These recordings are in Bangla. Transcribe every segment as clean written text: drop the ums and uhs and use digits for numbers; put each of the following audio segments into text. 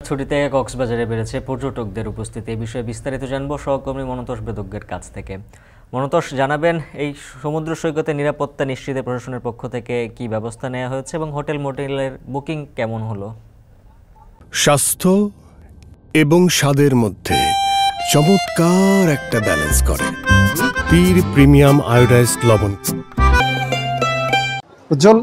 ছুটিতে কক্সবাজারে বেড়েছে পর্যটকদের উপস্থিতি। এই বিষয়ে বিস্তারিত জানবো সহকর্মী মনতোষ বেদজ্ঞের কাছ থেকে। মনতোষ, জানাবেন এই সমুদ্র সৈকতে নিরাপত্তা নিশ্চিতে প্রশাসনের পক্ষ থেকে কি ব্যবস্থা নেওয়া হয়েছে এবং হোটেল মোটেলের বুকিং কেমন হলো? স্বাস্থ্য এবং স্বাদের মধ্যে চমৎকার একটা ব্যালেন্স করে পীর প্রিমিয়াম আয়োডাইজড লবণ। উজ্জ্বল,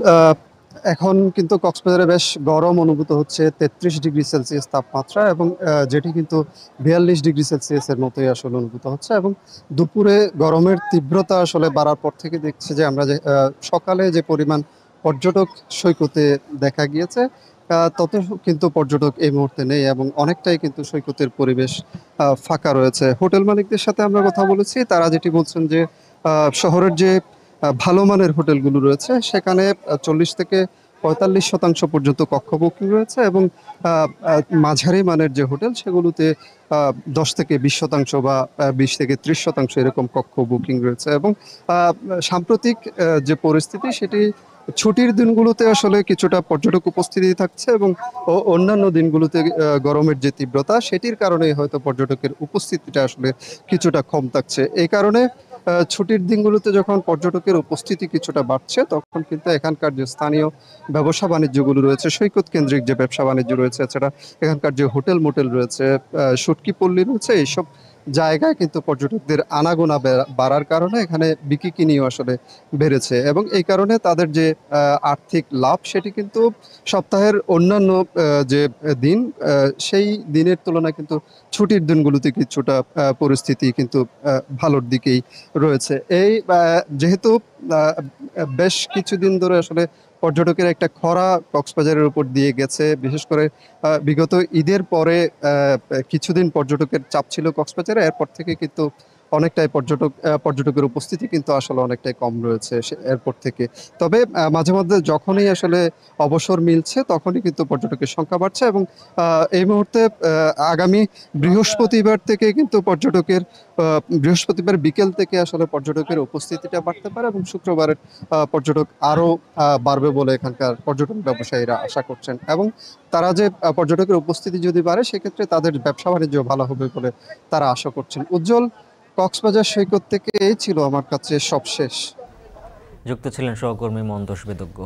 এখন কিন্তু কক্সবাজারে বেশ গরম অনুভূত হচ্ছে, 33 ডিগ্রি সেলসিয়াস তাপমাত্রা, এবং যেটি কিন্তু 42 ডিগ্রি সেলসিয়াসের মতোই আসলে অনুভূত হচ্ছে। এবং দুপুরে গরমের তীব্রতা আসলে বাড়ার পর থেকে দেখছি যে আমরা যে সকালে যে পরিমাণ পর্যটক সৈকতে দেখা গিয়েছে, তত কিন্তু পর্যটক এই মুহূর্তে নেই এবং অনেকটাই কিন্তু সৈকতের পরিবেশ ফাঁকা রয়েছে। হোটেল মালিকদের সাথে আমরা কথা বলেছি, তারা যেটি বলছেন যে শহরের যে ভালো মানের হোটেলগুলো রয়েছে সেখানে 40 থেকে 45% পর্যন্ত কক্ষ বুকিং রয়েছে, এবং মাঝারি মানের যে হোটেল সেগুলোতে 10 থেকে 20% বা 20 থেকে 30% এরকম কক্ষ বুকিং রয়েছে। এবং সাম্প্রতিক যে পরিস্থিতি সেটি ছুটির দিনগুলোতে আসলে কিছুটা পর্যটক উপস্থিতি থাকছে, এবং অন্যান্য দিনগুলোতে গরমের যে তীব্রতা সেটির কারণেই হয়তো পর্যটকের উপস্থিতিটা আসলে কিছুটা কম থাকছে। এই কারণে ছুটির দিনগুলোতে যখন পর্যটকের উপস্থিতি কিছুটা বাড়ছে, তখন কিন্তু এখানকার যে স্থানীয় ব্যবসা বাণিজ্যগুলো রয়েছে, সৈকত কেন্দ্রিক যে ব্যবসা বাণিজ্য রয়েছে, এছাড়া এখানকার যে হোটেল মোটেল রয়েছে, শুটকি পল্লী রয়েছে, এইসব জায়গায় কিন্তু পর্যটকদের আনাগোনা বাড়ার কারণে এখানে বিকিকিনিও আসলে বেড়েছে, এবং এই কারণে তাদের যে আর্থিক লাভ সেটি কিন্তু সপ্তাহের অন্যান্য যে দিন সেই দিনের তুলনায় কিন্তু ছুটির দিনগুলোতে কিছুটা পরিস্থিতি কিন্তু ভালোর দিকেই রয়েছে। এই যেহেতু বেশ কিছুদিন ধরে আসলে পর্যটকের একটা খরা কক্সবাজারের উপর দিয়ে গেছে, বিশেষ করে বিগত ঈদের পরে কিছুদিন পর্যটকের চাপ ছিল কক্সবাজারে, এরপর থেকে কিন্তু অনেকটাই পর্যটকের উপস্থিতি কিন্তু আসলে অনেকটাই কম রয়েছে এরপর থেকে। তবে মাঝে মধ্যে যখনই আসলে অবসর মিলছে তখনই কিন্তু পর্যটকের সংখ্যা বাড়ছে, এবং এই মুহূর্তে আগামী বৃহস্পতিবার থেকে কিন্তু বৃহস্পতিবার বিকেল থেকে আসলে পর্যটকের উপস্থিতিটা বাড়তে পারে, এবং শুক্রবারের পর্যটক আরও বাড়বে বলে এখানকার পর্যটন ব্যবসায়ীরা আশা করছেন। এবং তারা যে পর্যটকের উপস্থিতি যদি বাড়ে সেক্ষেত্রে তাদের ব্যবসা বাণিজ্য ভালো হবে বলে তারা আশা করছেন। উজ্জ্বল, কক্সবাজার সৈকত থেকে এই ছিল আমার কাছে সবশেষ। যুক্ত ছিলেন সহকর্মী মনতোষ বেদজ্ঞ।